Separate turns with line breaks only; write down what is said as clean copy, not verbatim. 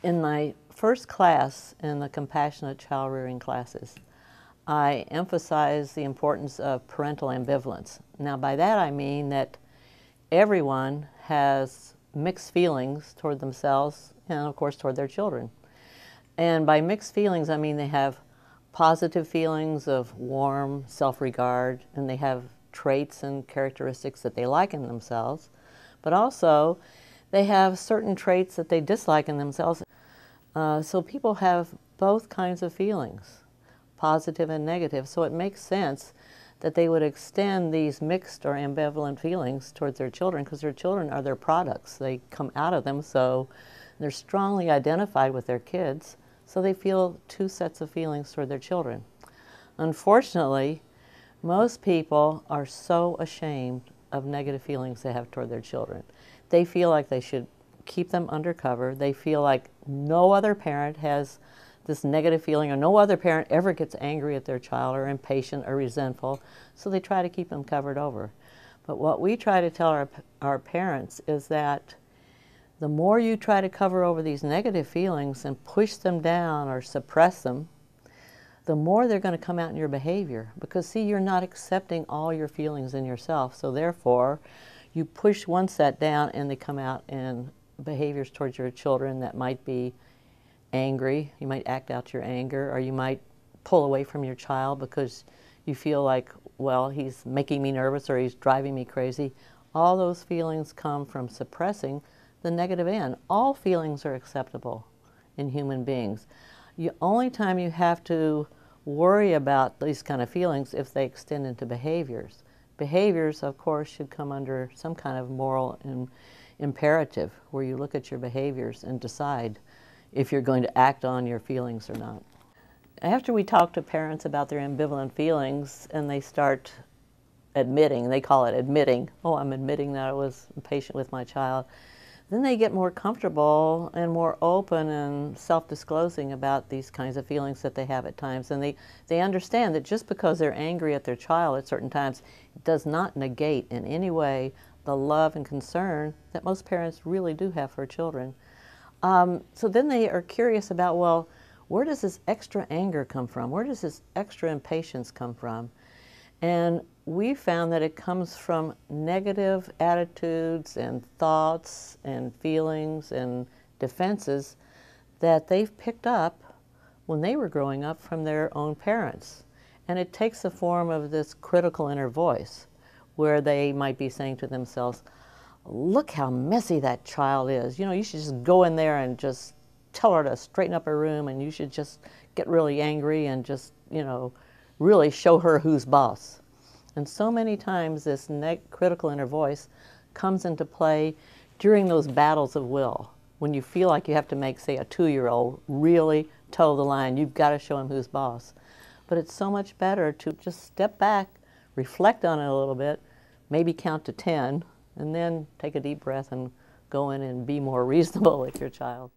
In my first class in the compassionate child rearing classes, I emphasize the importance of parental ambivalence. Now by that I mean that everyone has mixed feelings toward themselves and of course toward their children. And by mixed feelings I mean they have positive feelings of warm self-regard, and they have traits and characteristics that they like in themselves, but also they have certain traits that they dislike in themselves. So people have both kinds of feelings, positive and negative, so it makes sense that they would extend these mixed or ambivalent feelings towards their children, because their children are their products. They come out of them, so they're strongly identified with their kids, so they feel two sets of feelings toward their children. Unfortunately, most people are so ashamed of negative feelings they have toward their children. They feel like they should keep them undercover. They feel like no other parent has this negative feeling, or no other parent ever gets angry at their child or impatient or resentful, so they try to keep them covered over. But what we try to tell our parents is that the more you try to cover over these negative feelings and push them down or suppress them, the more they're going to come out in your behavior. Because see, you're not accepting all your feelings in yourself, so therefore you push one set down and they come out in behaviors towards your children that might be angry. You might act out your anger, or you might pull away from your child because you feel like, well, he's making me nervous or he's driving me crazy. All those feelings come from suppressing the negative end. All feelings are acceptable in human beings. The only time you have to worry about these kind of feelings if they extend into behaviors. Behaviors, of course, should come under some kind of moral imperative, where you look at your behaviors and decide if you're going to act on your feelings or not. After we talk to parents about their ambivalent feelings and they start admitting, they call it admitting, oh, I'm admitting that I was impatient with my child, then they get more comfortable and more open and self-disclosing about these kinds of feelings that they have at times. And they understand that just because they're angry at their child at certain times, it does not negate in any way the love and concern that most parents really do have for children. So then they are curious about, well, where does this extra anger come from? Where does this extra impatience come from? And we found that it comes from negative attitudes and thoughts and feelings and defenses that they've picked up when they were growing up from their own parents. And it takes the form of this critical inner voice, where they might be saying to themselves, look how messy that child is. You know, you should just go in there and just tell her to straighten up her room, and you should just get really angry and just, you know, really show her who's boss. And so many times this critical inner voice comes into play during those battles of will, when you feel like you have to make, say, a 2-year-old really toe the line. You've got to show him who's boss. But it's so much better to just step back, reflect on it a little bit, maybe count to 10, and then take a deep breath and go in and be more reasonable with your child.